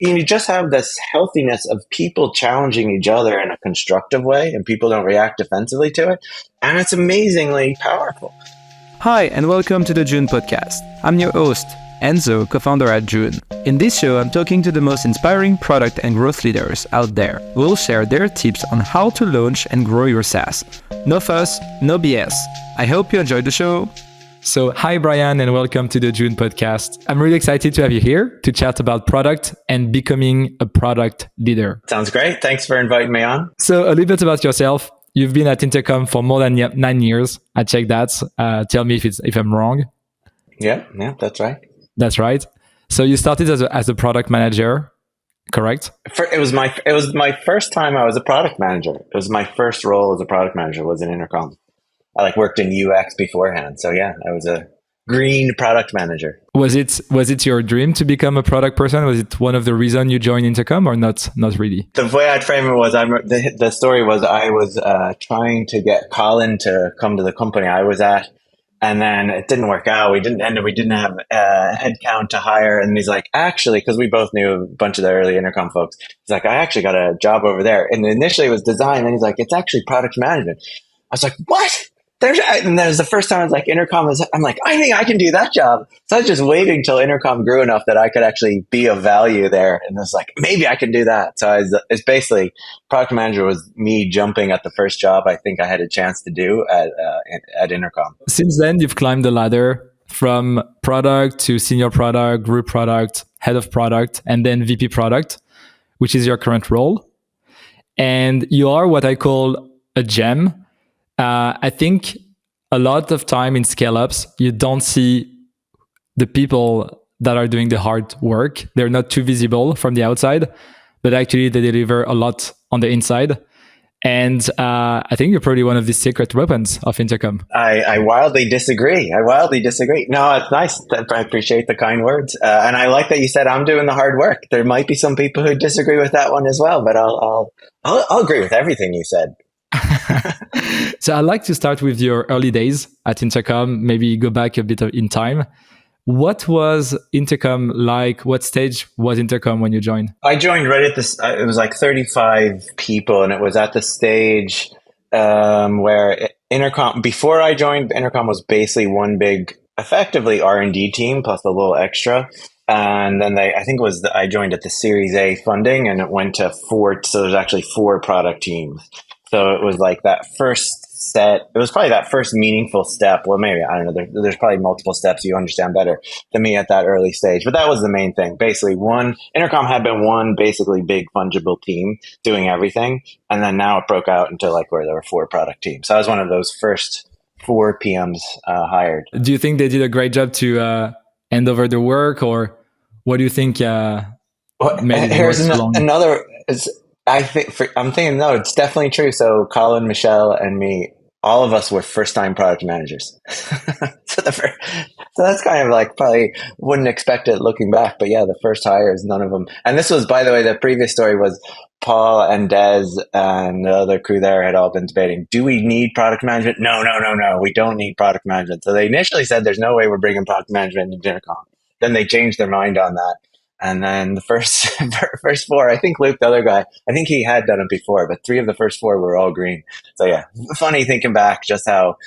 you just have this healthiness of people challenging each other in a constructive way, and people don't react defensively to it. And it's amazingly powerful. Hi, and welcome to the June podcast. I'm your host, Enzo, co-founder at June. In this show, I'm talking to the most inspiring product and growth leaders out there who will share their tips on how to launch and grow your SaaS. No fuss, no BS. I hope you enjoyed the show. So, hi Brian, and welcome to the June podcast. I'm really excited to have you here to chat about product and becoming a product leader. Sounds great. Thanks for inviting me on. So, a little bit about yourself. You've been at Intercom for more than 9 years. I checked that. Tell me if I'm wrong. Yeah, that's right. That's right. So you started as a product manager, correct? It was my first time I was a product manager. It was my first role as a product manager was in Intercom. I worked in UX beforehand. So yeah, I was a green product manager. Was it your dream to become a product person? Was it one of the reasons you joined Intercom or not really? The way I'd frame it was the story was I was trying to get Colin to come to the company I was at. And then it didn't work out. We didn't have headcount to hire. And he's like, actually, because we both knew a bunch of the early Intercom folks. He's like, I actually got a job over there. And initially it was design. And he's like, it's actually product management. I was like, what? And that was the first time I was like, Intercom is, I'm like, I think I can do that job. So I was just waiting till Intercom grew enough that I could actually be of value there. And I was like, maybe I can do that. So it's basically product manager was me jumping at the first job I think I had a chance to do at Intercom. Since then, you've climbed the ladder from product to senior product, group product, head of product, and then VP product, which is your current role. And you are what I call a gem. I think a lot of time in scale-ups, you don't see the people that are doing the hard work. They're not too visible from the outside, but actually they deliver a lot on the inside. And I think you're probably one of the secret weapons of Intercom. I wildly disagree. No, it's nice. I appreciate the kind words. And I like that you said I'm doing the hard work. There might be some people who disagree with that one as well, but I'll agree with everything you said. So I'd like to start with your early days at Intercom, maybe go back a bit in time. What was Intercom like? What stage was Intercom when you joined? I joined right at this, it was like 35 people, and it was at the stage where Intercom, before I joined, Intercom was basically one big, effectively R&D team plus a little extra. And then I joined at the Series A funding, and it went to 4, so there's actually 4 product teams. So it was like that first set, it was probably that first meaningful step. Well, maybe, I don't know, there's probably multiple steps you understand better than me at that early stage. But that was the main thing. Basically, Intercom had been one basically big fungible team doing everything. And then now it broke out into where there were 4 product teams. So I was one of those first 4 PMs hired. Do you think they did a great job to hand over the work, or what do you think made it work so long? Another... I'm thinking, no, it's definitely true. So Colin, Michelle, and me, all of us were first-time product managers. So that's kind of probably wouldn't expect it looking back. But yeah, the first hires, none of them. And this was, by the way, the previous story was Paul and Des and the other crew there had all been debating, do we need product management? No, we don't need product management. So they initially said there's no way we're bringing product management into Intercom. Then they changed their mind on that. And then the first 4, I think Luke, the other guy, I think he had done it before, but 3 of the first 4 were all green. So yeah, funny thinking back just how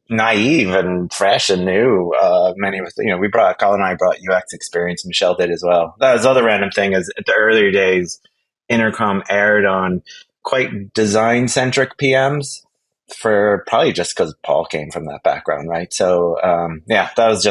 naive and fresh and new many of us, Colin and I brought UX experience, Michelle did as well. That was the other random thing is at the earlier days, Intercom aired on quite design-centric PMs for probably just because Paul came from that background, right? So yeah, that was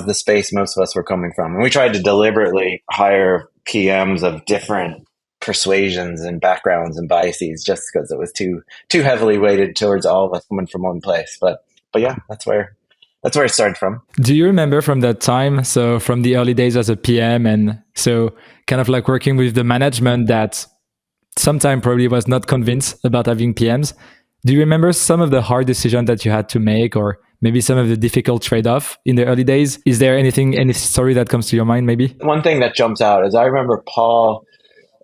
the space most of us were coming from. And we tried to deliberately hire PMs of different persuasions and backgrounds and biases just because it was too heavily weighted towards all of us coming from one place. But yeah, that's where it started from. Do you remember from that time, so from the early days as a PM, and so kind of working with the management that sometimes probably was not convinced about having PMs, do you remember some of the hard decisions that you had to make, or maybe some of the difficult trade-off in the early days? Is there any story that comes to your mind maybe? One thing that jumps out is I remember Paul,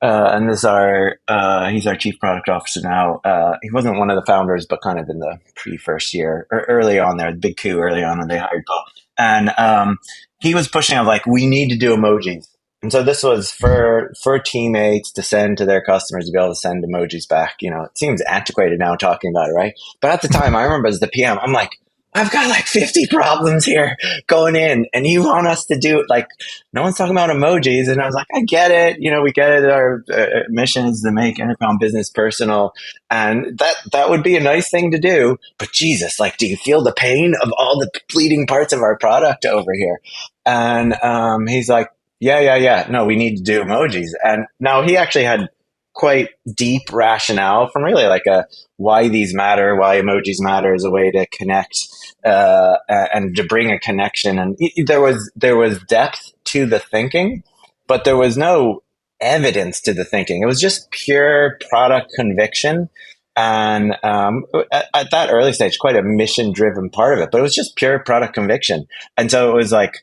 and he's our chief product officer now. He wasn't one of the founders, but kind of in the pre-first year, or early on there, the big coup early on when they hired Paul. And he was pushing of like, we need to do emojis. And so this was for teammates to send to their customers to be able to send emojis back. You know, it seems antiquated now talking about it, right? But at the time, I remember as the PM, I'm like, I've got like 50 problems here going in, and you want us to do it. Like, no one's talking about emojis. And I was like, I get it. You know, we get it. Our mission is to make Intercom business personal. And that would be a nice thing to do. But Jesus, like, do you feel the pain of all the bleeding parts of our product over here? And he's like, yeah. No, we need to do emojis. And now he actually had quite deep rationale from really like a why these matter, why emojis matter as a way to connect and to bring a connection. And there was depth to the thinking, but there was no evidence to the thinking. It was just pure product conviction. And at that early stage, quite a mission driven part of it, but it was just pure product conviction. And so it was like,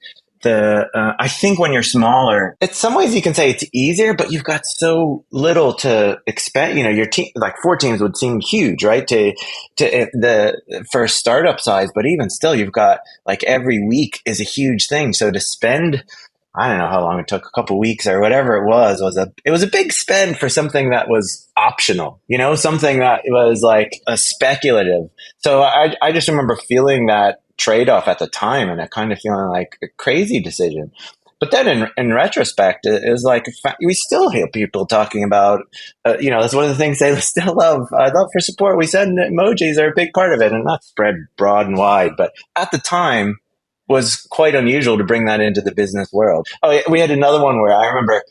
I think when you're smaller, in some ways you can say it's easier, but you've got so little to expect. You know, your team, like 4 teams would seem huge, right? To the first startup size, but even still, you've got like every week is a huge thing. So to spend, I don't know how long it took, a couple weeks or whatever it was a big spend for something that was optional, you know, something that was like a speculative. So I just remember feeling that trade-off at the time and it kind of feeling like a crazy decision. But then in retrospect, it is like, we still hear people talking about, you know, that's one of the things they still love. I love for support. We said emojis are a big part of it, and not spread broad and wide. But at the time was quite unusual to bring that into the business world. Oh, yeah, we had another one where I remember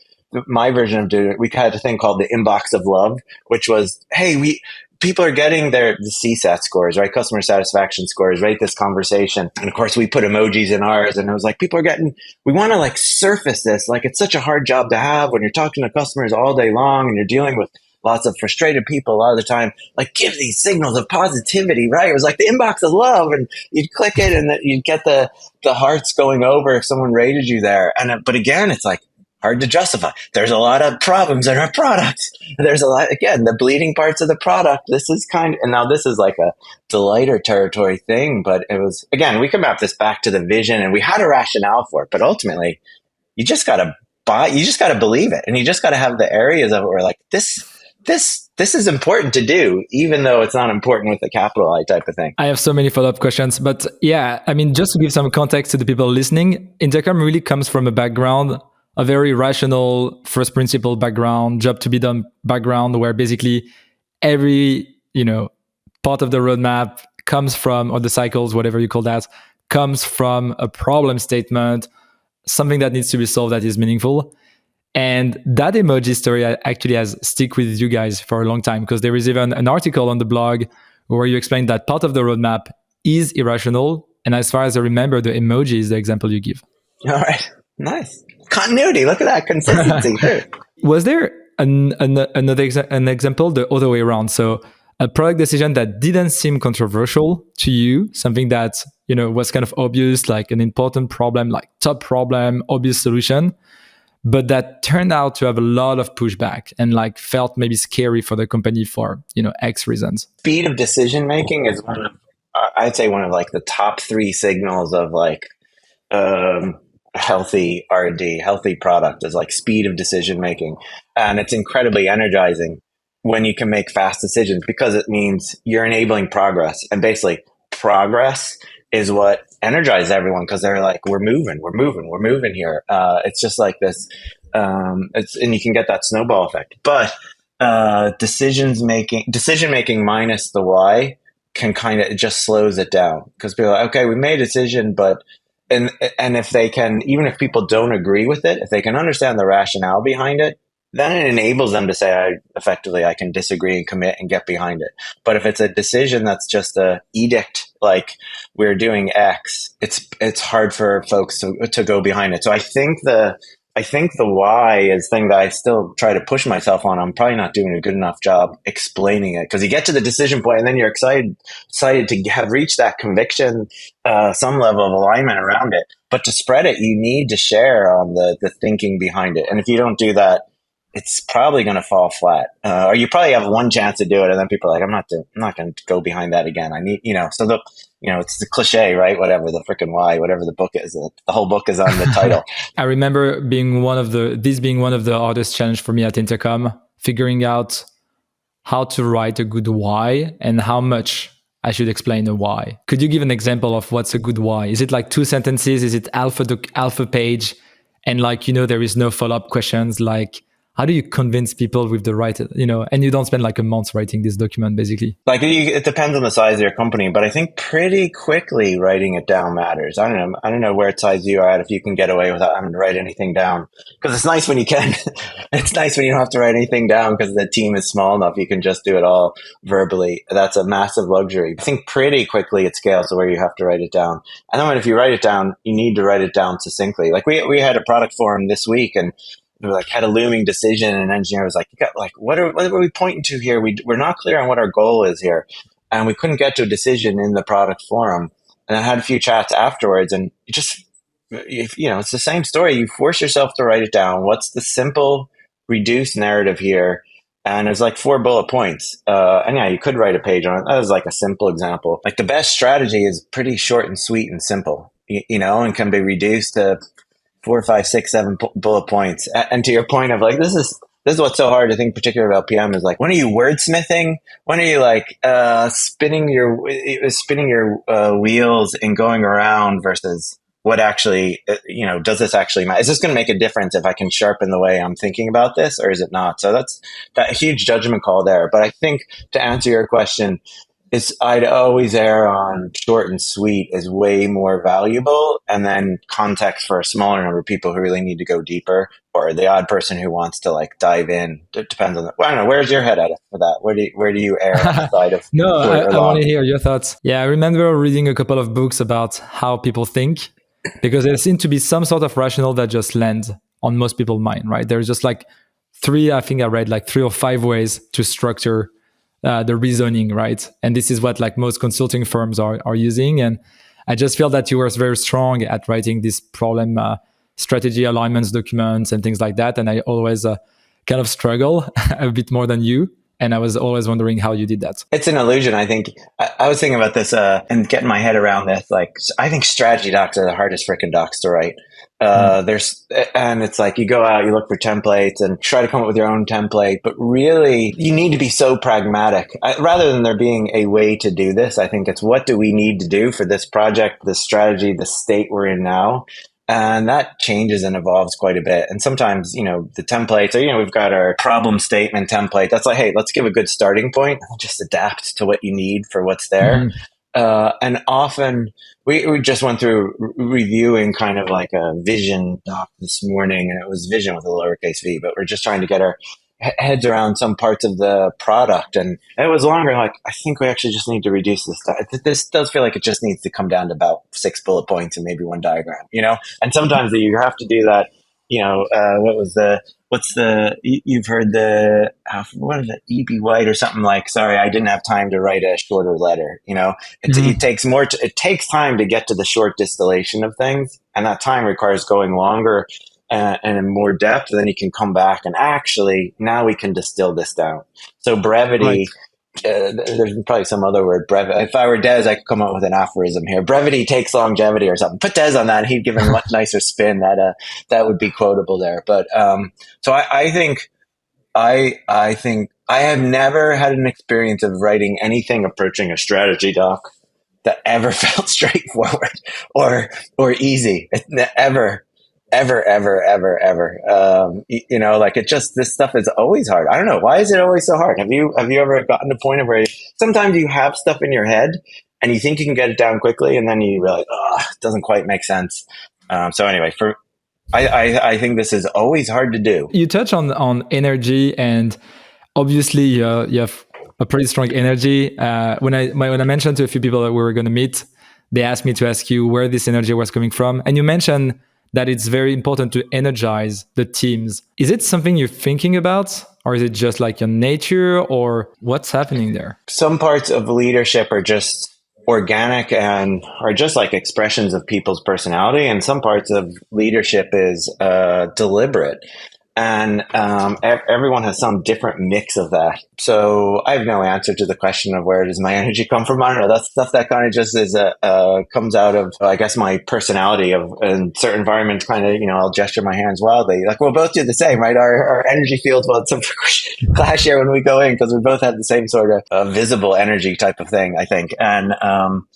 my version of doing it. We had a thing called the inbox of love, which was, hey, people are getting the CSAT scores, right? Customer satisfaction scores, right? This conversation. And of course we put emojis in ours, and it was like, we want to like surface this. Like, it's such a hard job to have when you're talking to customers all day long and you're dealing with lots of frustrated people a lot of the time. Like, give these signals of positivity, right? It was like the inbox of love, and you'd click it and you'd get the hearts going over if someone rated you there. But again, it's like, hard to justify. There's a lot of problems in our product. There's a lot, again, the bleeding parts of the product. This is and now this is like a delighter territory thing, but it was, again, we can map this back to the vision, and we had a rationale for it, but ultimately you just got to believe it. And you just got to have the areas of it where like, this is important to do, even though it's not important with the capital I type of thing. I have so many follow-up questions, but yeah, I mean, just to give some context to the people listening, Intercom really comes from a background, a very rational first principle background, job to be done background, where basically every, part of the roadmap comes from, or the cycles, whatever you call that, comes from a problem statement, something that needs to be solved that is meaningful. And that emoji story actually has stick with you guys for a long time, because there is even an article on the blog where you explain that part of the roadmap is irrational. And as far as I remember, the emoji is the example you give. All right. Nice. Continuity. Look at that consistency. Sure. Was there an example the other way around? So a product decision that didn't seem controversial to you, something that, was kind of obvious, like an important problem, like top problem, obvious solution, but that turned out to have a lot of pushback and like felt maybe scary for the company for, X reasons. Speed of decision making is I'd say one of like the top 3 signals of like healthy R&D, healthy product, is like speed of decision making. And it's incredibly energizing when you can make fast decisions, because it means you're enabling progress. And basically progress is what energizes everyone, because they're like, we're moving here. It's just like this. And you can get that snowball effect. But decision making minus the why can kind of, it just slows it down, because people are like, okay, we made a decision, but and if they can, even if people don't agree with it, if they can understand the rationale behind it, then it enables them to say, I can disagree and commit and get behind it. But if it's a decision that's just a edict, like we're doing X, it's hard for folks to go behind it. So I think the why is thing that I still try to push myself on. I'm probably not doing a good enough job explaining it, because you get to the decision point and then you're excited to have reached that conviction, some level of alignment around it. But to spread it, you need to share on the thinking behind it. And if you don't do that, it's probably going to fall flat. Or you probably have one chance to do it, and then people are like, I'm not going to go behind that again. I need, so it's the cliche, right? Whatever the freaking why, whatever the book is, the whole book is on the title. I remember being one of the hardest challenge for me at Intercom, figuring out how to write a good why and how much I should explain the why. Could you give an example of what's a good why? Is it like 2 sentences? Is it alpha page? And there is no follow-up questions. Like, how do you convince people with the right, and you don't spend like a month writing this document, basically? Like, it depends on the size of your company, but I think pretty quickly writing it down matters. I don't know where size you are at, if you can get away without having to write anything down. Because it's nice when you can. It's nice when you don't have to write anything down because the team is small enough. You can just do it all verbally. That's a massive luxury. I think pretty quickly it scales to where you have to write it down. And then if you write it down, you need to write it down succinctly. Like we had a product forum this week, and we had a looming decision, and an engineer was like, what are we pointing to here? We're not clear on what our goal is here. And we couldn't get to a decision in the product forum. And I had a few chats afterwards, and it's the same story. You force yourself to write it down. What's the simple, reduced narrative here? And there's like 4 bullet points. And yeah, you could write a page on it. That was like a simple example. Like, the best strategy is pretty short and sweet and simple, and can be reduced to 4, 5, 6, 7 bullet points. And to your point of like, this is what's so hard to think, particularly about PM, is like, when are you wordsmithing? When are you like spinning your wheels and going around versus what actually, does this actually matter? Is this going to make a difference if I can sharpen the way I'm thinking about this, or is it not? So that's that huge judgment call there. But I think, to answer your question, I'd always err on short and sweet is way more valuable, and then context for a smaller number of people who really need to go deeper, or the odd person who wants to like dive in. It depends on I don't know. Where's your head at for that? Where do you err on the side of No, short or I long? want to hear your thoughts. Yeah, I remember reading a couple of books about how people think, because there seems to be some sort of rationale that just lands on most people's mind, right? There's just like I think I read like 3 or 5 ways to structure the reasoning, right? And this is what like most consulting firms are using. And I just feel that you were very strong at writing this problem strategy alignments documents and things like that. And I always kind of struggle a bit more than you. And I was always wondering how you did that. It's an illusion, I think. I was thinking about this and getting my head around this. Like, I think strategy docs are the hardest freaking docs to write. And it's like, you go out, you look for templates and try to come up with your own template, but really you need to be so pragmatic. Rather than there being a way to do this, I think it's, what do we need to do for this project, this strategy, the state we're in now? And that changes and evolves quite a bit. And sometimes, the templates are, we've got our problem statement template. That's like, hey, let's give a good starting point and just adapt to what you need for what's there. And often we just went through reviewing kind of like a vision doc this morning, and it was vision with a lowercase v, but we're just trying to get our heads around some parts of the product. And it was longer. Like, I think we actually just need to reduce this. This does feel like it just needs to come down to about 6 bullet points and maybe 1 diagram, and sometimes you have to do that. You've heard what is it, E.B. White or something like, sorry, I didn't have time to write a shorter letter. It takes it takes time to get to the short distillation of things. And that time requires going longer and in more depth. Then you can come back and actually, now we can distill this down. So brevity, right. There's probably some other word. If I were Des, I could come up with an aphorism here. Brevity takes longevity or something. Put Des on that, and he'd give a much nicer spin. That would be quotable there. But so I think I have never had an experience of writing anything approaching a strategy doc that ever felt straightforward or easy. Ever. Like, it just, this stuff is always hard. I don't know. Why is it always so hard? Have you ever gotten to a point of where sometimes you have stuff in your head and you think you can get it down quickly, and then you realize, it doesn't quite make sense. So anyway, I think this is always hard to do. You touch on energy, and obviously you have a pretty strong energy. When I mentioned to a few people that we were going to meet, they asked me to ask you where this energy was coming from. And you mentioned that it's very important to energize the teams. Is it something you're thinking about, or is it just like your nature, or what's happening there? Some parts of leadership are just organic and are just like expressions of people's personality, and some parts of leadership is deliberate. And everyone has some different mix of that. So I have no answer to the question of where does my energy come from. I don't know. That's stuff that kind of just is comes out of, I guess, my personality of in certain environments. Kind of, I'll gesture my hands wildly. Like we'll both do the same, right? Our energy fields will some clash here when we go in because we both have the same sort of visible energy type of thing, I think. And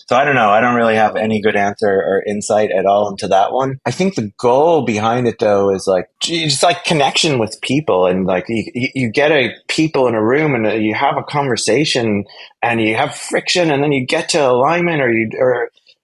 so I don't know. I don't really have any good answer or insight at all into that one. I think the goal behind it though is like just like connection with people, and like you get people in a room and you have a conversation and you have friction, and then you get to alignment,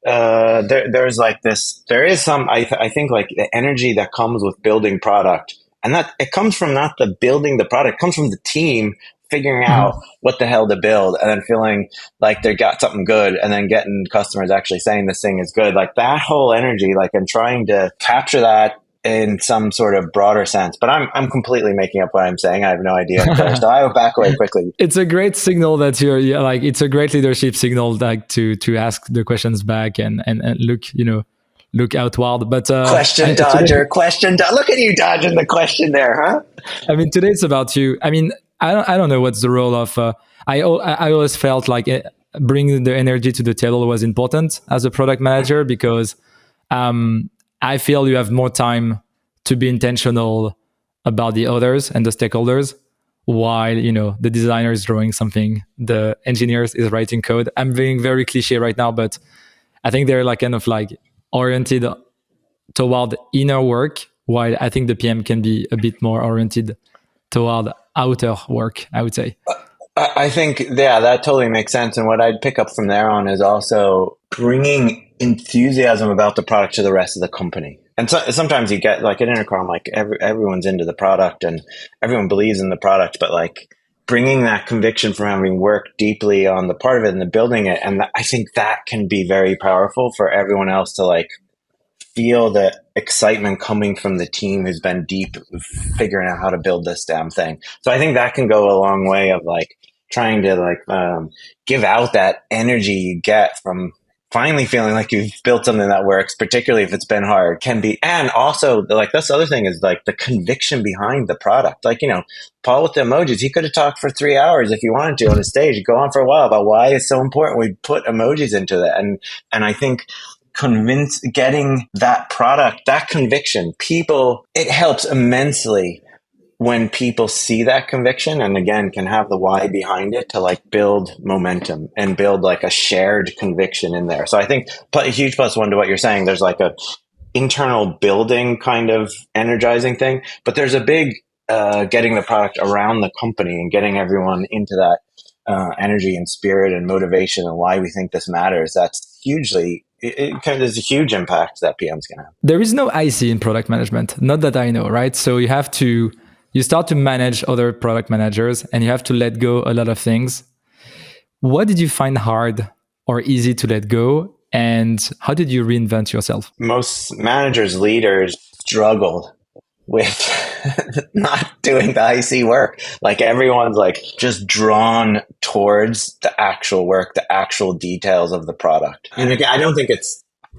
there's like this. There is some. I think like the energy that comes with building product, and that it comes from not the building the product, it comes from the team figuring out what the hell to build, and then feeling like they got something good, and then getting customers actually saying this thing is good. Like that whole energy, like I'm trying to capture that in some sort of broader sense. But I'm completely making up what I'm saying. I have no idea. So I will back away quickly. It's a great signal that you're like, it's a great leadership signal, like to ask the questions back and look outward. But question dodger. Look at you dodging the question there, huh? I mean, today it's about you. I mean, I don't know what's the role of. I always felt like bringing the energy to the table was important as a product manager, because I feel you have more time to be intentional about the others and the stakeholders, while the designer is drawing something, the engineers is writing code. I'm being very cliche right now, but I think they're like kind of like oriented toward inner work, while I think the PM can be a bit more oriented toward outer work, I would say. I think, yeah, that totally makes sense. And what I'd pick up from there on is also bringing enthusiasm about the product to the rest of the company. And so, sometimes you get like at Intercom, like everyone's into the product and everyone believes in the product, but like bringing that conviction from having worked deeply on the part of it and the building it. And I think that can be very powerful for everyone else to like feel the excitement coming from the team who's been deep figuring out how to build this damn thing. So I think that can go a long way of like trying to like give out that energy you get from finally feeling like you've built something that works, particularly if it's been hard, can be. And also like this other thing is like the conviction behind the product. Like, Paul with the emojis, he could have talked for 3 hours if he wanted to on a stage, go on for a while about why it's so important we put emojis into that. And I think getting that product, that conviction, it helps immensely when people see that conviction and again can have the why behind it to like build momentum and build like a shared conviction in there. So I think a huge plus one to what you're saying, there's like a internal building kind of energizing thing, but there's a big getting the product around the company and getting everyone into that energy and spirit and motivation and why we think this matters. That's hugely there's a huge impact that PM's going to have. There is no IC in product management, not that I know, right? So you start to manage other product managers and you have to let go a lot of things. What did you find hard or easy to let go? And how did you reinvent yourself? Most managers, leaders struggled with not doing the IC work. Like everyone's like just drawn towards the actual work, the actual details of the product. And again, I don't think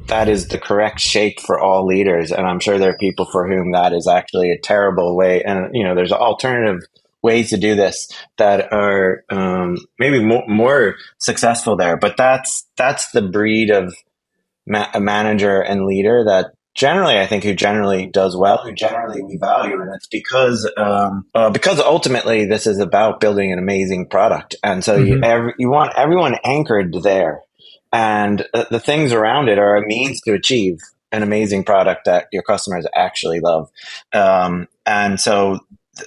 that is the correct shape for all leaders. And I'm sure there are people for whom that is actually a terrible way. And, there's alternative ways to do this that are maybe more successful there. But that's the breed of a manager and leader that generally, I think, who generally does well, who generally we value. And it's because ultimately this is about building an amazing product. And so you want everyone anchored there. And the things around it are a means to achieve an amazing product that your customers actually love. And so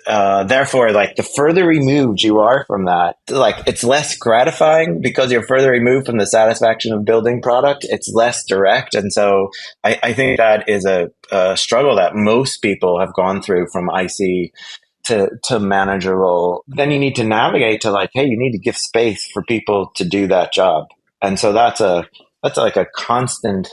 therefore, like the further removed you are from that, like it's less gratifying because you're further removed from the satisfaction of building product. It's less direct. And so I think that is a struggle that most people have gone through from IC to manager role. Then you need to navigate to like, hey, you need to give space for people to do that job. And so that's like a constant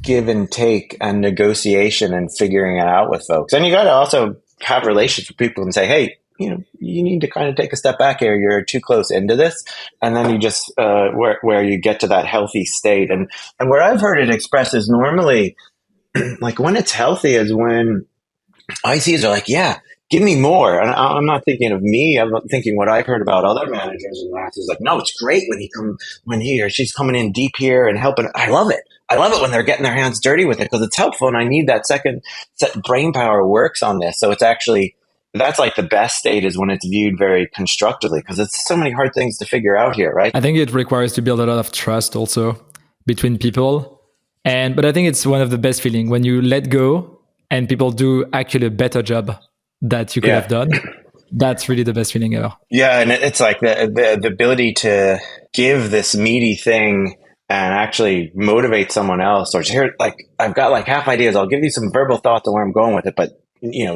give and take and negotiation and figuring it out with folks. And you got to also have relations with people and say, hey, you need to kind of take a step back here. You're too close into this. And then you just, where you get to that healthy state. And where I've heard it expressed is normally like when it's healthy is when ICs are like, yeah, give me more. And I'm not thinking of me. I'm thinking what I've heard about other managers and that is like, no, it's great when he or she's coming in deep here and helping. I love it. I love it when they're getting their hands dirty with it because it's helpful. And I need that second set brain power works on this. So it's actually, that's like the best state is when it's viewed very constructively because it's so many hard things to figure out here, right? I think it requires to build a lot of trust also between people. But I think it's one of the best feeling when you let go and people do actually a better job that you could have done. That's really the best feeling ever. Yeah, and it's like the ability to give this meaty thing and actually motivate someone else, or here, like I've got like half ideas. I'll give you some verbal thoughts on where I'm going with it, but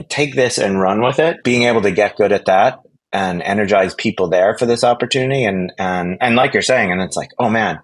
take this and run with it. Being able to get good at that and energize people there for this opportunity, and like you're saying, and it's like, oh man,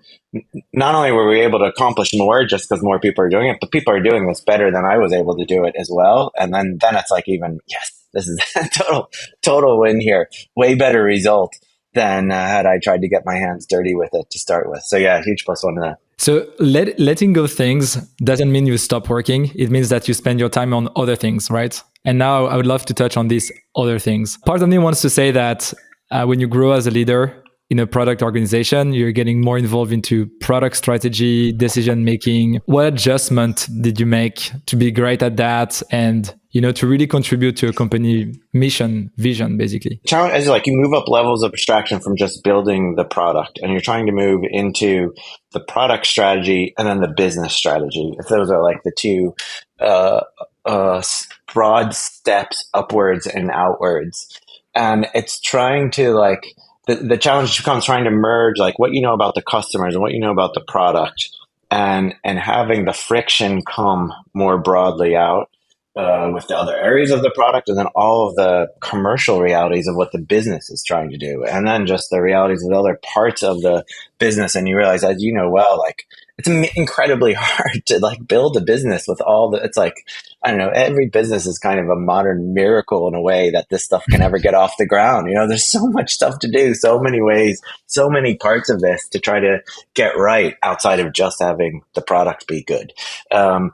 not only were we able to accomplish more just because more people are doing it, but people are doing this better than I was able to do it as well. And then it's like, even, yes, this is a total win here. Way better result than had I tried to get my hands dirty with it to start with. So yeah, huge plus one to that. So letting go things doesn't mean you stop working. It means that you spend your time on other things, right? And now I would love to touch on these other things. Part of me wants to say that when you grow as a leader in a product organization, you're getting more involved into product strategy, decision making. What adjustment did you make to be great at that and to really contribute to a company mission, vision, basically? Challenge is like you move up levels of abstraction from just building the product, and you're trying to move into the product strategy and then the business strategy. If those are like the two broad steps upwards and outwards, and it's trying to like the challenge becomes trying to merge like what you know about the customers and what you know about the product, and having the friction come more broadly out with the other areas of the product, and then all of the commercial realities of what the business is trying to do, and then just the realities of the other parts of the business. And you realize, as you know well, like it's incredibly hard to like build a business with all the, it's like, I don't know, every business is kind of a modern miracle in a way that this stuff can ever get off the ground. There's so much stuff to do, so many ways, so many parts of this to try to get right outside of just having the product be good. I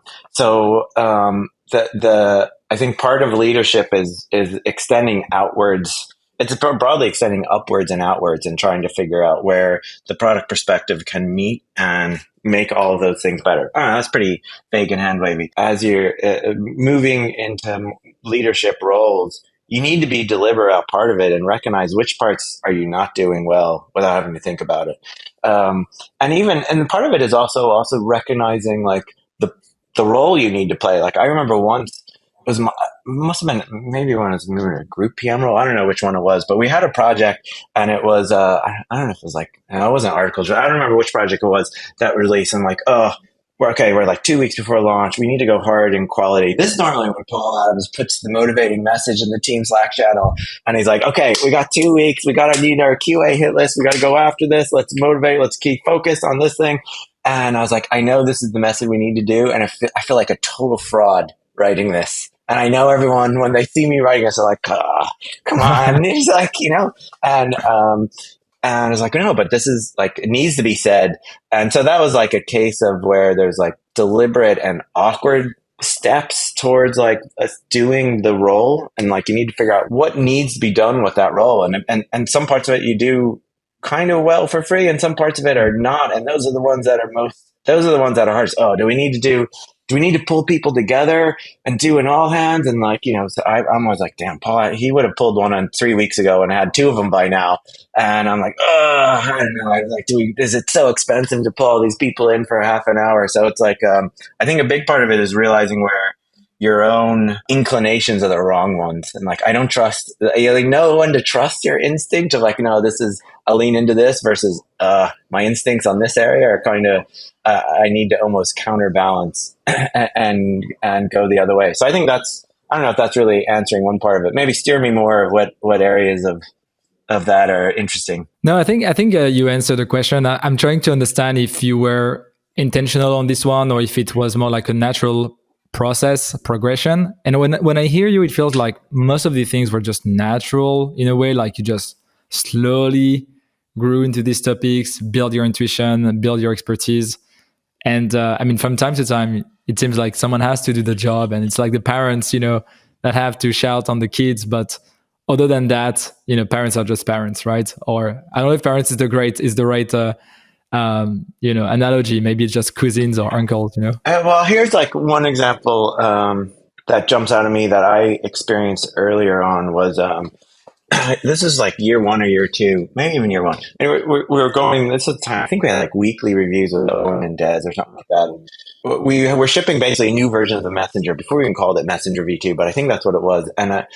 think part of leadership is extending outwards. It's broadly extending upwards and outwards and trying to figure out where the product perspective can meet and make all of those things better. I don't know, that's pretty vague and hand wavy. As you're moving into leadership roles, you need to be deliberate about part of it and recognize which parts are you not doing well without having to think about it. And part of it is also recognizing like the role you need to play. Like I remember once, must have been maybe when it was a group PM role. I don't know which one it was, but we had a project and it was, I don't know if it was like, it wasn't articles. I don't remember which project it was that released. And like, we're like 2 weeks before launch. We need to go hard in quality. This is normally when Paul Adams puts the motivating message in the team Slack channel. And he's like, okay, we got 2 weeks. We got to need our QA hit list. We got to go after this. Let's motivate. Let's keep focused on this thing. And I was like, I know this is the message we need to do. And I feel like a total fraud writing this. And I know everyone, when they see me writing this, they're like, come on. And he's like, and I was like, no, but this is like, it needs to be said. And so that was like a case of where there's like deliberate and awkward steps towards like doing the role. And like, you need to figure out what needs to be done with that role. And some parts of it you do kind of well for free, and some parts of it are not. And those are the ones that are hardest. Oh, do we need to pull people together and do an all hands? And like, so I'm always like, damn, Paul, he would have pulled one on 3 weeks ago and had 2 of them by now. And I'm like, I don't know. I was like, is it so expensive to pull all these people in for half an hour? So it's like, I think a big part of it is realizing where your own inclinations are the wrong ones. And like, I don't trust, know when to trust your instinct of like, no, I'll lean into this versus, my instincts on this area are kind of, I need to almost counterbalance and go the other way. So I think I don't know if that's really answering one part of it. Maybe steer me more of what areas of that are interesting. No, I think you answered the question. I'm trying to understand if you were intentional on this one or if it was more like a natural process progression. And when I hear you, it feels like most of the things were just natural in a way, like you just slowly grew into these topics, build your intuition, build your expertise. And from time to time, it seems like someone has to do the job, and it's like the parents, that have to shout on the kids, but other than that, parents are just parents, right? Or I don't know if parents is the right analogy. Maybe it's just cousins or uncles. Well, here's like one example that jumps out of me that I experienced earlier on was this is like year one or year two, maybe even year one. And we were going, this is the time, I think we had like weekly reviews with Owen and Des or something like that. We were shipping basically a new version of the Messenger before we even called it Messenger V2, but I think that's what it was. I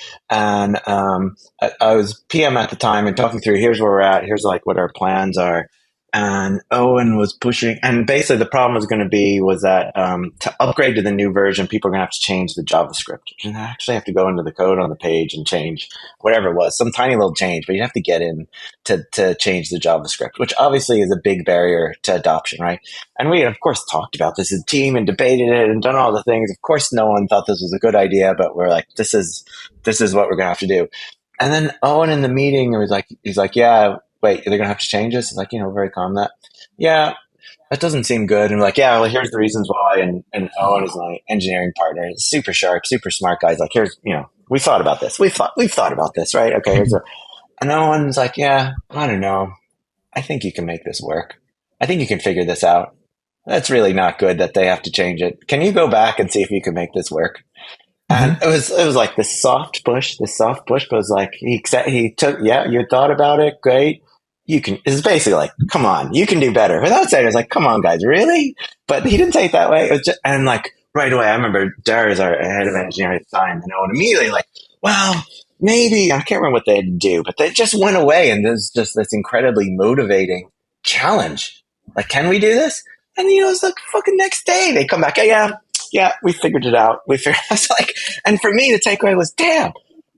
was PM at the time and talking through, here's where we're at, here's like what our plans are. And Owen was pushing, and basically the problem was going to be was that to upgrade to the new version, people are going to have to change the JavaScript. You actually have to go into the code on the page and change whatever it was, some tiny little change, but you have to get in to change the JavaScript, which obviously is a big barrier to adoption, right? And we, of course, talked about this as a team and debated it and done all the things. Of course, no one thought this was a good idea, but we're like, this is what we're going to have to do. And then Owen in the meeting he's like, yeah, wait, they're going to have to change this? It's like, very calm that. Yeah, that doesn't seem good. And we're like, yeah, well, here's the reasons why. And Owen is my engineering partner. He's super sharp, super smart guy. He's like, here's, we thought about this. We've thought about this, right? Okay, and Owen's like, yeah, I don't know. I think you can make this work. I think you can figure this out. That's really not good that they have to change it. Can you go back and see if you can make this work? And it was like this soft push, but it was like, he took, yeah, you thought about it. Great. You can, it's basically like, come on, you can do better. Without saying it, was like, come on, guys, really? But he didn't say it that way. It was just, and like right away, I remember Dara's our head of engineering at the time, and I was immediately like, well, maybe, I can't remember what they had to do, but they just went away, and there's just this incredibly motivating challenge. Like, can we do this? And it's like fucking next day they come back, yeah, we figured it out. I was like, and for me, the takeaway was, damn,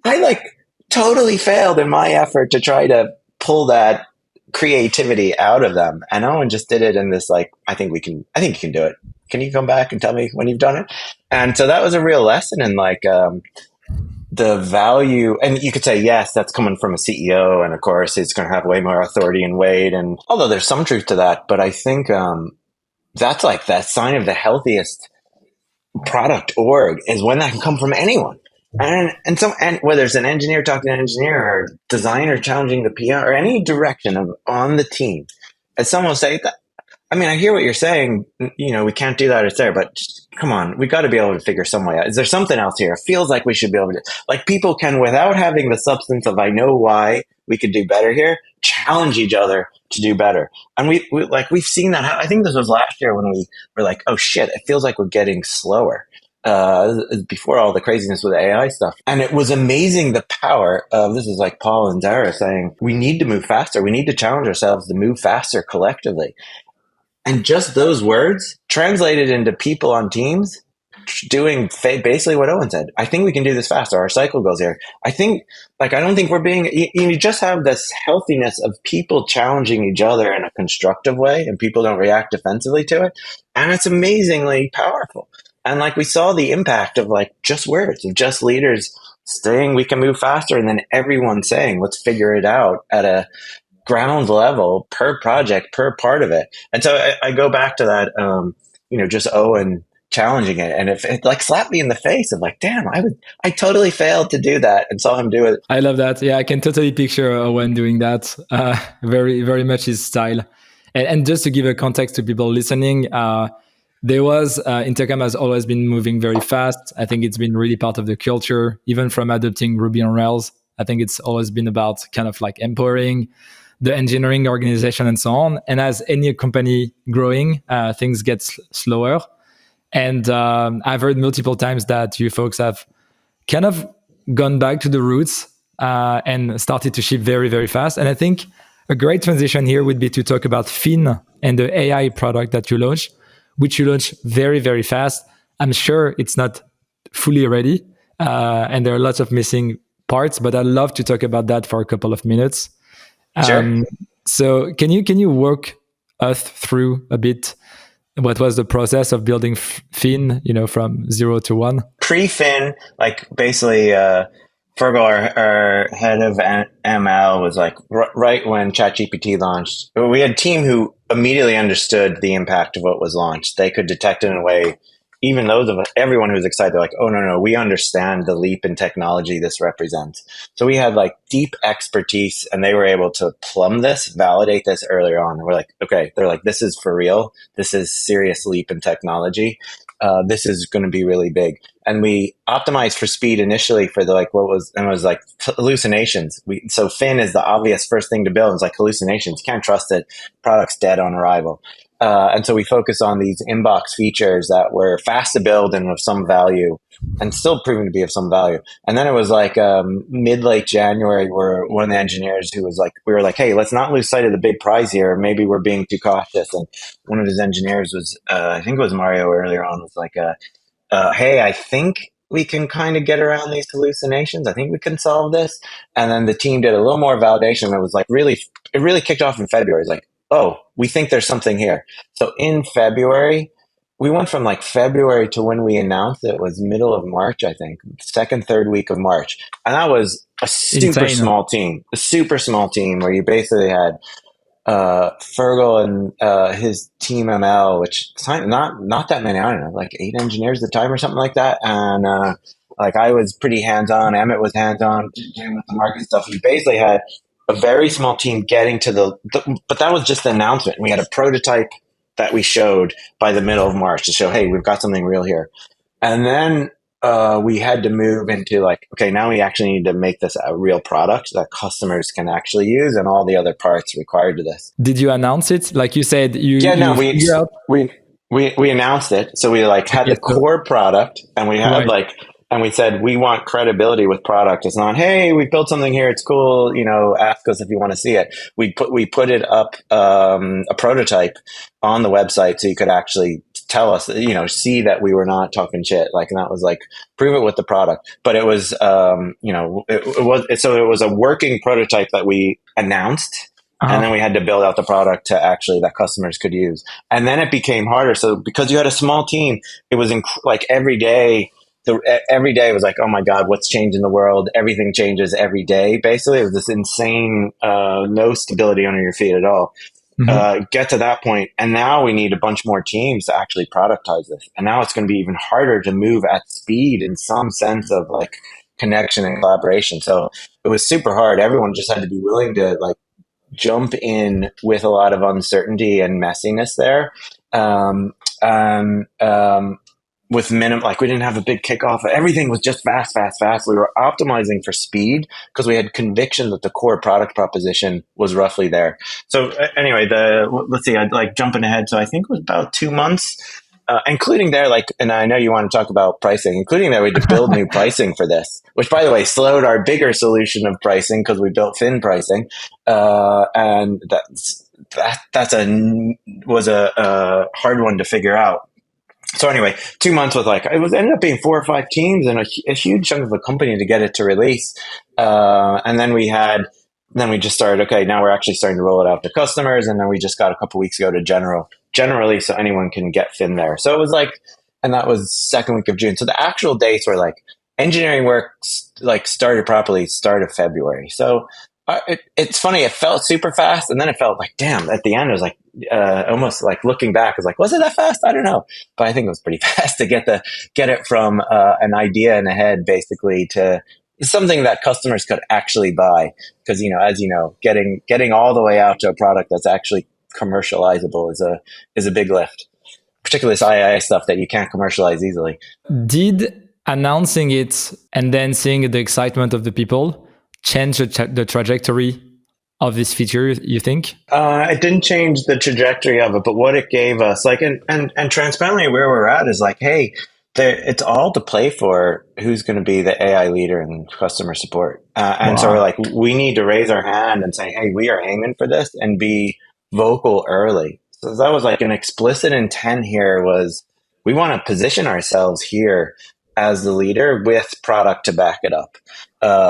I like totally failed in my effort to try to pull that creativity out of them. And Owen just did it in this, like, I think you can do it. Can you come back and tell me when you've done it? And so that was a real lesson in like, the value, and you could say, yes, that's coming from a CEO. And of course, he's going to have way more authority and weight. And although there's some truth to that, but I think, that's like that sign of the healthiest product org is when that can come from anyone. And whether it's an engineer talking to an engineer or designer challenging the PR or any direction on the team, as someone will say that, I mean, I hear what you're saying, we can't do that, it's there, but just, come on, we got to be able to figure some way out. Is there something else here? It feels like we should be able to, like, people can, without having the substance of, I know why we could do better here, challenge each other to do better. And we've seen that. I think this was last year when we were like, oh shit, it feels like we're getting slower. Before all the craziness with AI stuff. And it was amazing the power of, this is like Paul and Dara saying, we need to move faster. We need to challenge ourselves to move faster collectively. And just those words translated into people on teams doing basically what Owen said. I think we can do this faster. Our cycle goes here. I don't think we're being, you just have this healthiness of people challenging each other in a constructive way, and people don't react defensively to it. And it's amazingly powerful. And like we saw the impact of like just words, of just leaders saying we can move faster, and then everyone saying, let's figure it out at a ground level per project, per part of it. And so I go back to that, just Owen challenging it. And if it like slapped me in the face of like, damn, I totally failed to do that, and saw him do it. I love that. Yeah, I can totally picture Owen doing that. Very, very much his style. And just to give a context to people listening, there was Intercom has always been moving very fast. I think it's been really part of the culture, even from adopting Ruby on Rails. I think it's always been about kind of like empowering the engineering organization and so on. And as any company growing, things get slower. And I've heard multiple times that you folks have kind of gone back to the roots and started to ship very, very fast. And I think a great transition here would be to talk about Fin and the AI product that you launched, which you launched very, very fast. I'm sure it's not fully ready, and there are lots of missing parts, but I'd love to talk about that for a couple of minutes. Sure. So can you walk us through a bit what was the process of building Fin, from 0 to 1? Pre-Fin, like basically, Fergal, our head of ML, was like right when ChatGPT launched. We had a team who immediately understood the impact of what was launched. They could detect it in a way even those of us, everyone who's excited, they're like, oh, no, we understand the leap in technology this represents. So we had like deep expertise, and they were able to plumb this, validate this earlier on. And we're like, okay, they're like, this is for real. This is serious leap in technology. This is going to be really big. And we optimized for speed initially for the like it was like hallucinations. So Fin is the obvious first thing to build. It's like hallucinations. You can't trust it. Product's dead on arrival. And so we focused on these inbox features that were fast to build and of some value, and still proving to be of some value. And then it was like mid-late January, where one of the engineers who was like, we were like, hey, let's not lose sight of the big prize here. Maybe we're being too cautious. And one of his engineers was, I think it was Mario earlier on, was like, hey, I think we can kind of get around these hallucinations. I think we can solve this. And then the team did a little more validation. It was like it really kicked off in February. It's like, oh, we think there's something here. So in February, we went from like February to when we announced it was middle of March, I think, second, third week of March. And that was a super small team where you basically had Fergal and his team ML, which not that many, I don't know, like 8 engineers at the time or something like that. And like I was pretty hands-on. Emmett was hands-on doing with the market stuff. We basically had a very small team getting to but that was just the announcement. We had a prototype that we showed by the middle of March to show, hey, we've got something real here. And then we had to move into like, okay, now we actually need to make this a real product that customers can actually use, and all the other parts required to this. Did you announce it? Like you said, we announced it. So we like had the core product, and we had and we said, we want credibility with product. It's not, hey, we built something here. It's cool. You know, ask us if you want to see it. We put it up, a prototype on the website so you could actually tell us, you know, see that we were not talking shit. Like, and that was like, prove it with the product. But it was, you know, it was a working prototype that we announced. And then we had to build out the product to actually that customers could use. And then it became harder. So because you had a small team, it was like every day was like, oh my God, what's changed in the world? Everything changes every day. Basically, it was this insane, no stability under your feet at all. Get to that point, and now we need a bunch more teams to actually productize this. And now it's going to be even harder to move at speed in some sense of like connection and collaboration. So it was super hard. Everyone just had to be willing to like jump in with a lot of uncertainty and messiness there. With minimum, like we didn't have a big kickoff. Everything was just fast. We were optimizing for speed because we had conviction that the core product proposition was roughly there. So anyway, let's see, I'd like jumping ahead. So I think it was about 2 months, including there, like, and I know you want to talk about pricing, including there, we had to build new pricing for this, which by the way, slowed our bigger solution of pricing because we built Fin pricing. And was a hard one to figure out. So anyway, 2 months with like, ended up being 4 or 5 teams and a huge chunk of the company to get it to release. And then we just started, okay, now we're actually starting to roll it out to customers. And then we just got a couple weeks ago to generally, so anyone can get Fin there. So it was like, and that was second week of June. So the actual dates were like engineering work like started properly, start of February. So it's funny. It felt super fast, and then it felt like, damn, at the end, it was like almost like looking back, it's like, was it that fast? I don't know, but I think it was pretty fast to get it from an idea in the head basically to something that customers could actually buy. Because, you know, as you know, getting all the way out to a product that's actually commercializable is a big lift, particularly this II stuff that you can't commercialize easily. Did announcing it and then seeing the excitement of the people change the trajectory of this feature, you think? It didn't change the trajectory of it, but what it gave us, like, and transparently where we're at is like, hey, it's all to play for who's going to be the AI leader in customer support. And so we're like, we need to raise our hand and say, hey, we are aiming for this, and be vocal early. So that was like an explicit intent here, was we want to position ourselves here as the leader with product to back it up.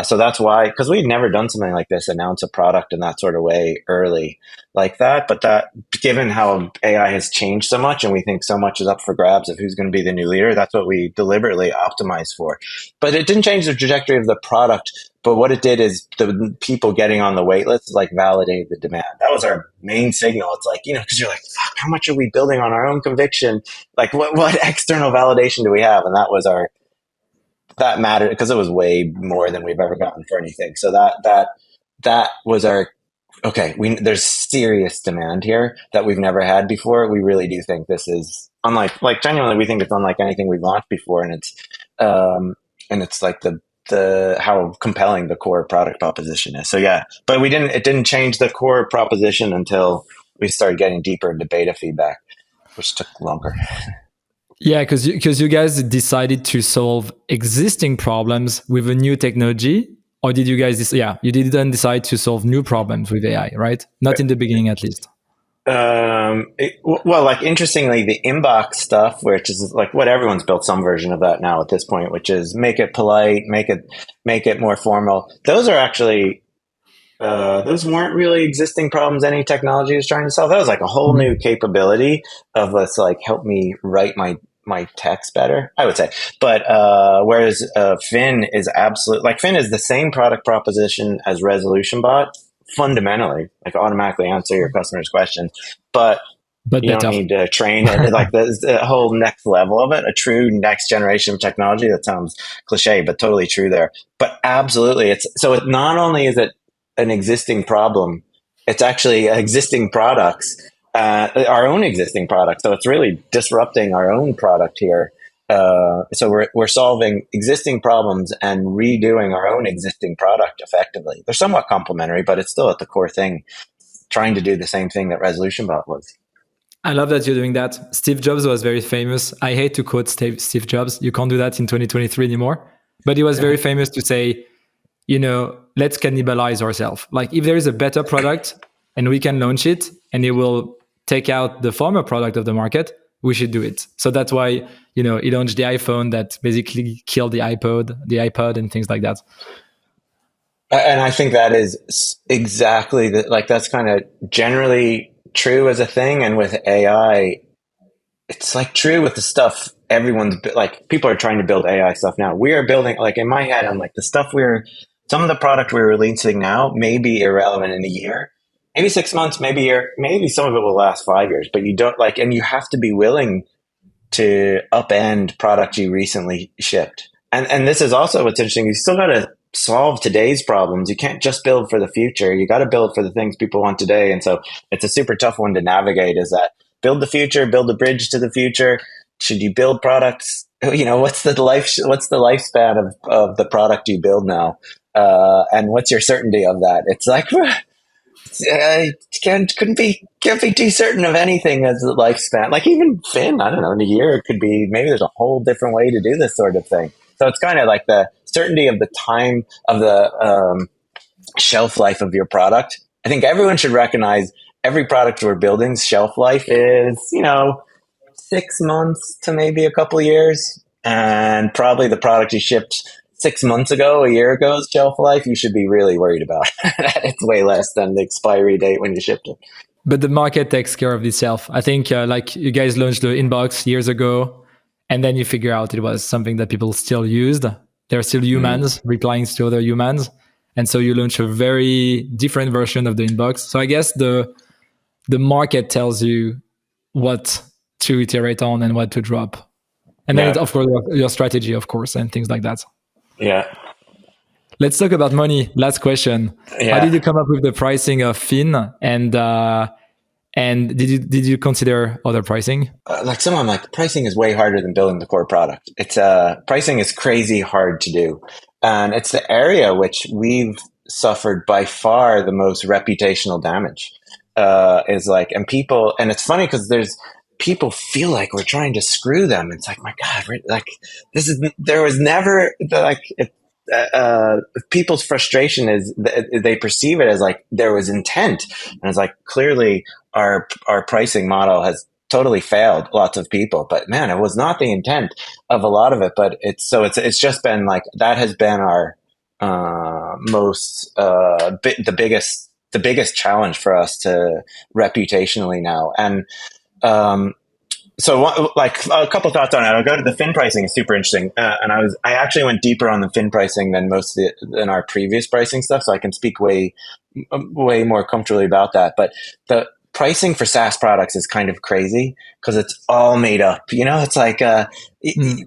So that's why, because we'd never done something like this, announce a product in that sort of way early like that. But that, given how AI has changed so much and we think so much is up for grabs of who's going to be the new leader, that's what we deliberately optimized for. But it didn't change the trajectory of the product. But what it did is the people getting on the wait list like validated the demand. That was our main signal. It's like, you know, because you're like, fuck, how much are we building on our own conviction? Like what external validation do we have? And that mattered because it was way more than we've ever gotten for anything. So that was our, okay, there's serious demand here that we've never had before. We really do think this is unlike, like genuinely, we think it's unlike anything we've launched before, and it's like the how compelling the core product proposition is. So yeah, but it didn't change the core proposition until we started getting deeper into beta feedback, which took longer. Yeah, because you guys decided to solve existing problems with a new technology, or did you guys? Yeah, you didn't decide to solve new problems with AI, right? Not in the beginning, at least. Well, like interestingly, the inbox stuff, which is like what everyone's built some version of that now at this point, which is make it polite, make it more formal. Those are actually, those weren't really existing problems any technology was trying to solve. That was like a whole new capability of let's like help me write my text better, I would say. But whereas Fin is Fin is the same product proposition as Resolution Bot, fundamentally, like automatically answer your customer's questions, but But you don't better. need to train it. Like the whole next level of it, a true next generation of technology. That sounds cliche, but totally true there. But absolutely, it not only is it an existing problem, it's actually existing products, our own existing products. So it's really disrupting our own product here. So we're solving existing problems and redoing our own existing product effectively. They're somewhat complementary, but it's still at the core thing, trying to do the same thing that Resolution Bot was. I love that you're doing that. Steve Jobs was very famous. I hate to quote Steve Jobs. You can't do that in 2023 anymore. But he was very famous to say, let's cannibalize ourselves. Like if there is a better product and we can launch it and it will take out the former product of the market, we should do it. So that's why, he launched the iPhone that basically killed the iPod and things like that. And I think that is exactly that's kind of generally true as a thing. And with AI, it's like true with the stuff everyone's like, people are trying to build AI stuff now. We are building, like in my head, I'm like some of the product we're releasing now may be irrelevant in a year, maybe 6 months, maybe a year, maybe some of it will last 5 years, but you don't like, and you have to be willing to upend product you recently shipped. And this is also what's interesting. You still got to solve today's problems. You can't just build for the future. You got to build for the things people want today. And so it's a super tough one to navigate, is that build the future, build a bridge to the future. Should you build products? What's the lifespan of the product you build now? And what's your certainty of that? It's like, can't be too certain of anything as a lifespan. Like even Fin, I don't know, in a year it could be, maybe there's a whole different way to do this sort of thing. So it's kind of like the certainty of the time of the shelf life of your product. I think everyone should recognize every product we're building's shelf life is 6 months to maybe a couple of years, and probably the product you shipped 6 months ago, a year ago's shelf life, you should be really worried about. It's way less than the expiry date when you shipped it. But the market takes care of itself. I think like you guys launched the inbox years ago, and then you figure out it was something that people still used. They're still humans replying to other humans. And so you launch a very different version of the inbox. So I guess the market tells you what to iterate on and what to drop. And then it's, of course, your strategy, of course, and things like that. Yeah. Let's talk about money. Last question. Yeah. How did you come up with the pricing of Fin? And did you consider other pricing? I'm like, pricing is way harder than building the core product. It's pricing is crazy hard to do, and it's the area which we've suffered by far the most reputational damage. Is like, and it's funny because people feel like we're trying to screw them. It's like, my God, like there was never like. People's frustration is they perceive it as like there was intent, and it's like clearly our pricing model has totally failed lots of people. But man, it was not the intent of a lot of it. But it's just been like that has been our the biggest challenge for us to reputationally now. And so like a couple thoughts on it. I'll go to the Fin pricing. It's super interesting. And I actually went deeper on the Fin pricing than than our previous pricing stuff. So I can speak way more comfortably about that. But pricing for SaaS products is kind of crazy because it's all made up. It's like Mm.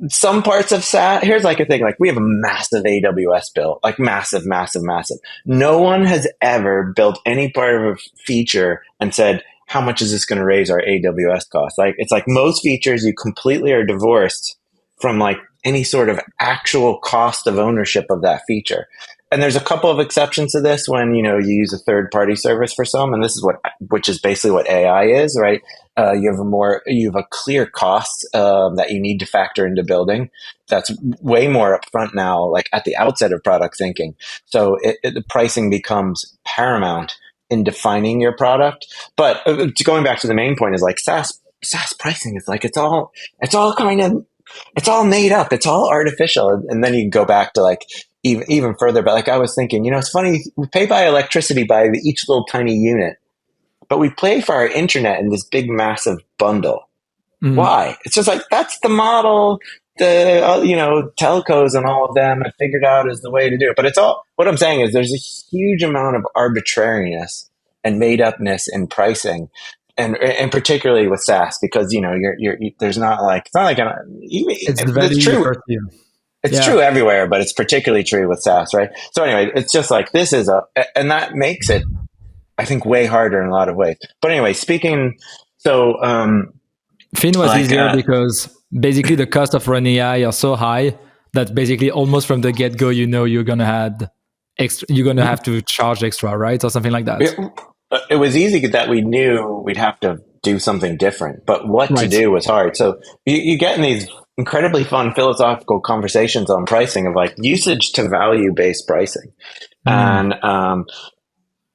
some parts of SaaS. Here's like a thing: like we have a massive AWS bill, like massive, massive, massive. No one has ever built any part of a feature and said, "How much is this going to raise our AWS cost?" Like it's like most features, you completely are divorced from like any sort of actual cost of ownership of that feature. And there's a couple of exceptions to this when you use a third party service for some, and this is which is basically what AI is, right? You have a clear cost that you need to factor into building. That's way more upfront now, like at the outset of product thinking. So the pricing becomes paramount in defining your product. But going back to the main point is like SaaS pricing is like it's all kind of it's all made up. It's all artificial. And then you go back to like even further. But like I was thinking, it's funny. We pay by electricity by each little tiny unit, but we pay for our internet in this big, massive bundle. Mm. Why? It's just like that's the model. The telcos and all of them have figured out is the way to do it. But it's all. What I'm saying is there's a huge amount of arbitrariness and made upness in pricing. And particularly with SaaS, because there's not like it's not like It's the it's value you true. perceive. It's Yeah. true everywhere, but it's particularly true with SaaS, right? So anyway, it's just like this is and that makes it, I think, way harder in a lot of ways. But anyway, speaking, so Fin was like easier because basically the cost of running AI are so high that basically almost from the get go, you're gonna have extra, you're gonna have to charge extra, right, or something like that. it was easy that we knew we'd have to do something different, but what to Right. do was hard. So you get in these incredibly fun philosophical conversations on pricing of like usage to value based pricing. Mm.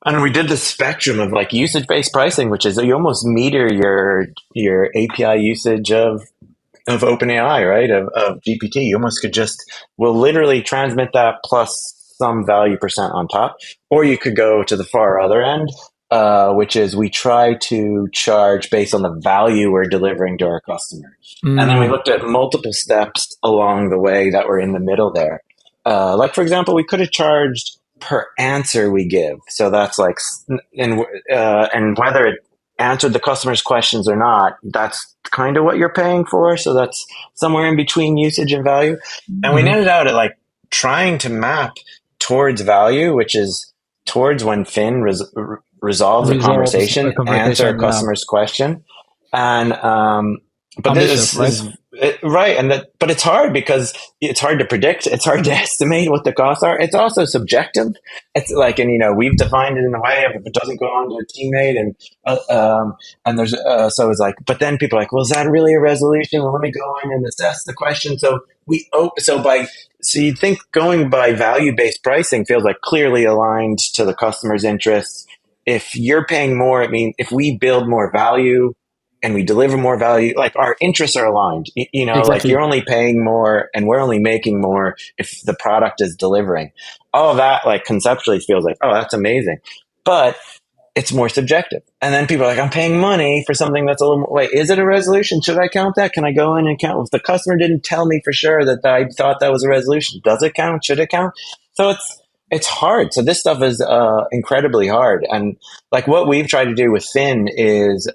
And we did the spectrum of like usage based pricing, which is you almost meter your API usage of OpenAI, right? Of GPT. You almost could will literally transmit that plus some value percent on top. Or you could go to the far other end, which is we try to charge based on the value we're delivering to our customer. And then we Mm. looked at multiple steps along the way that were in the middle there. Like, for example, we could have charged per answer we give. So that's like, and whether it answered the customer's questions or not, that's kind of what you're paying for. So that's somewhere in between usage and value. And we Mhm. netted out at like trying to map towards value, which is towards when Finn resolves a Resolves a conversation, answer a conversation. Yeah. customer's question. And, but Ambitious, this right? is right. But it's hard because it's hard to predict. It's hard to estimate what the costs are. It's also subjective. It's like, and we've defined it in a way of if it doesn't go on to a teammate and there's, so it's like, but then people are like, well, is that really a resolution? Well, let me go in and assess the question. So you think going by value based pricing feels like clearly aligned to the customer's interests. If you're paying more, I mean, if we build more value and we deliver more value, like our interests are aligned. Like Exactly. you're only paying more and we're only making more if the product is delivering. All of that, like conceptually, feels like, oh, that's amazing. But it's more subjective. And then people are like, I'm paying money for something that's a little more, wait, is it a resolution? Should I count that? Can I go in and count? If the customer didn't tell me for sure that I thought that was a resolution, does it count? Should it count? So it's hard. So this stuff is incredibly hard. And like what we've tried to do with Finn is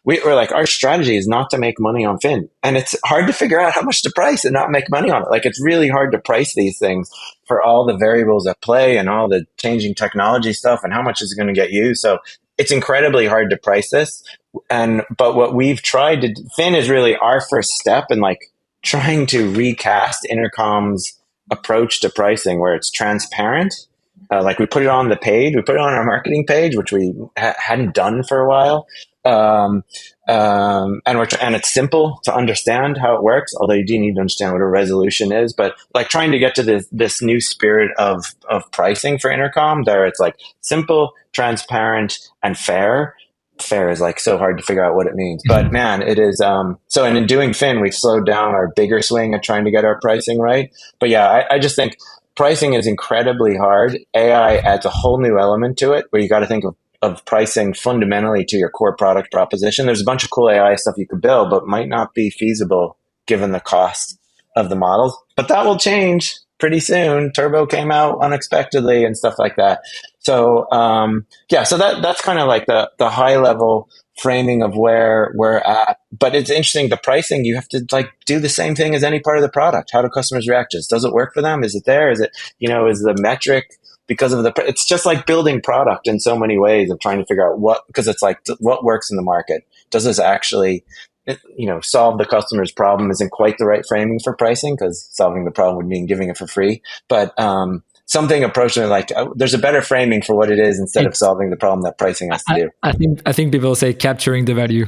we're like, our strategy is not to make money on Finn. And it's hard to figure out how much to price and not make money on it. Like it's really hard to price these things for all the variables at play and all the changing technology stuff and how much is it going to get used. So it's incredibly hard to price this. But what we've tried to, Finn is really our first step in like trying to recast Intercom's approach to pricing where it's transparent. Like we put it on the page, we put it on our marketing page, which we hadn't done for a while. Um, and it's simple to understand how it works, although you do need to understand what a resolution is. But like trying to get to this new spirit of pricing for Intercom, there it's like simple, transparent, and fair. Fair is like so hard to figure out what it means, but man, it is. So, and in doing Finn, we've slowed down our bigger swing at trying to get our pricing right. But yeah, I just think pricing is incredibly hard. AI adds a whole new element to it where you got to think of pricing fundamentally to your core product proposition. There's a bunch of cool AI stuff you could build, but might not be feasible given the cost of the models. But that will change. pretty soon. Turbo came out unexpectedly and stuff like that. So, so that's kind of like the high level framing of where we're at. But it's interesting, the pricing, you have to like do the same thing as any part of the product. How do customers react? Does it work for them? Is it there? Is it, is the metric because of it's just like building product in so many ways of trying to figure out because it's like what works in the market. Does this actually, solve the customer's problem? Isn't quite the right framing for pricing, because solving the problem would mean giving it for free. But, something approaching like there's a better framing for what it is instead of solving the problem that pricing has to do. I think people say capturing the value.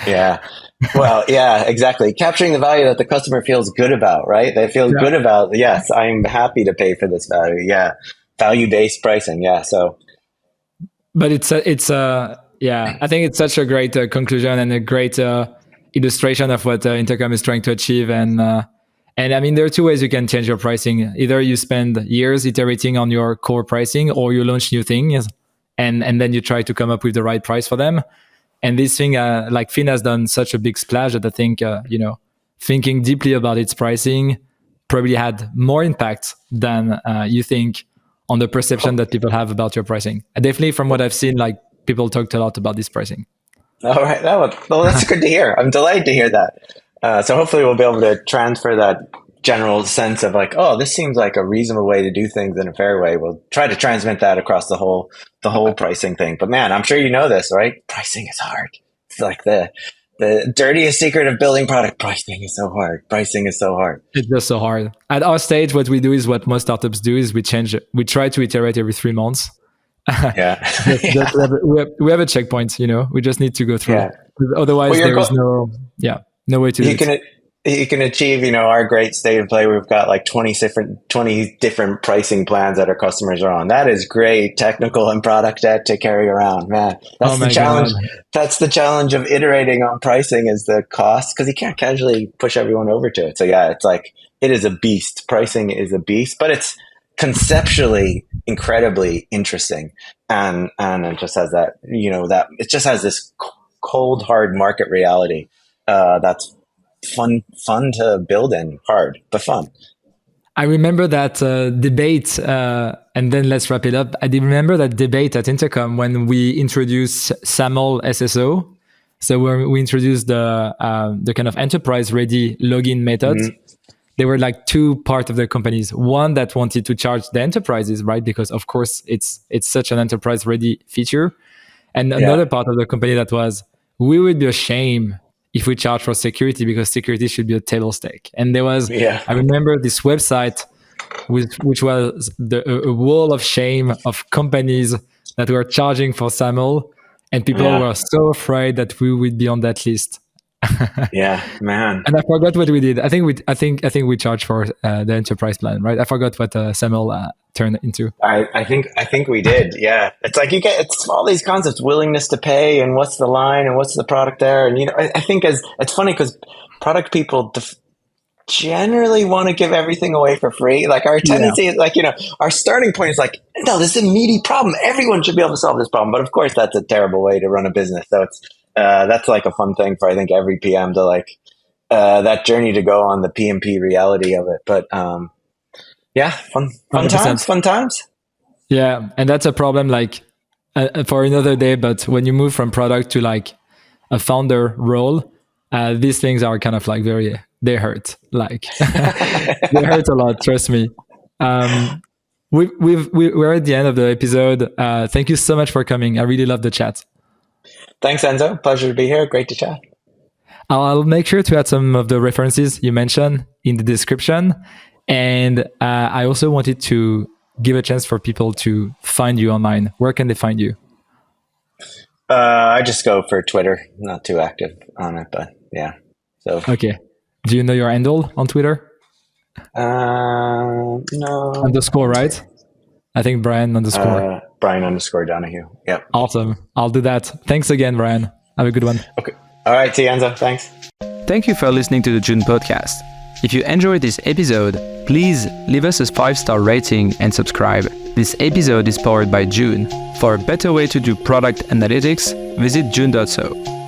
Yeah. Well, yeah, exactly. Capturing the value that the customer feels good about, right? They feel good about, yes, I'm happy to pay for this value. Yeah. Value-based pricing. Yeah. So, but I think it's such a great conclusion and a great illustration of what Intercom is trying to achieve. And I mean, there are two ways you can change your pricing. Either you spend years iterating on your core pricing, or you launch new things and then you try to come up with the right price for them. And this thing, like Finn has done such a big splash that I think, thinking deeply about its pricing probably had more impact than you think on the perception that people have about your pricing. And definitely from what I've seen, like people talked a lot about this pricing. All right. Well, that's good to hear. I'm delighted to hear that. So hopefully we'll be able to transfer that general sense of like, oh, this seems like a reasonable way to do things in a fair way. We'll try to transmit that across the whole pricing thing. But man, I'm sure you know this, right? Pricing is hard. It's like the dirtiest secret of building product. Pricing is so hard. Pricing is so hard. It's just so hard. At our stage, what we do is what most startups do is we try to iterate every 3 months. Yeah. We have a checkpoint, we just need to go through. Yeah. Otherwise, there is no way to do it. You can achieve, our great state of play. We've got like 20 different pricing plans that our customers are on. That is great technical and product debt to carry around, man. That's the challenge. God. That's the challenge of iterating on pricing, is the cost, because you can't casually push everyone over to it. So yeah, it's like, it is a beast. Pricing is a beast, but it's conceptually incredibly interesting. And it just has that, that it just has this cold, hard market reality. That's fun to build in, hard but fun. I remember that debate, and then let's wrap it up. I did remember that debate at Intercom when we introduced SAML SSO. So when we introduced the kind of enterprise ready login methods, there were like two parts of the companies. One that wanted to charge the enterprises, right? Because of course it's such an enterprise ready feature. And another part of the company that was, we would be ashamed if we charge for security, because security should be a table stake. And there was, I remember this website, which was a wall of shame of companies that were charging for SAML, and people were so afraid that we would be on that list. Yeah, man. And I forgot what we did. I think we charged for the enterprise plan, right? I forgot what SAML turned into. I think we did. Yeah, it's like it's all these concepts: willingness to pay, and what's the line, and what's the product there. And I think it's funny because product people generally want to give everything away for free. Like our tendency is like, our starting point is like, no, this is a meaty problem. Everyone should be able to solve this problem. But of course, that's a terrible way to run a business. So it's that's like a fun thing for, I think, every PM to like that journey to go on the PMP reality of it. But fun times. Yeah, and that's a problem like for another day. But when you move from product to like a founder role, these things are kind of like they hurt. Like they hurt a lot. Trust me. We're at the end of the episode. Thank you so much for coming. I really love the chat. Thanks, Enzo. Pleasure to be here. Great to chat. I'll make sure to add some of the references you mentioned in the description. And I also wanted to give a chance for people to find you online. Where can they find you? I just go for Twitter. I'm not too active on it, but yeah. So okay. Do you know your handle on Twitter? No. Underscore, right? I think Brian underscore. Brian underscore Donohue. Yep. Awesome. I'll do that. Thanks again, Brian. Have a good one. Okay. All right. See you, Enzo. Thanks. Thank you for listening to the June podcast. If you enjoyed this episode, please leave us a 5-star rating and subscribe. This episode is powered by June. For a better way to do product analytics, visit june.so.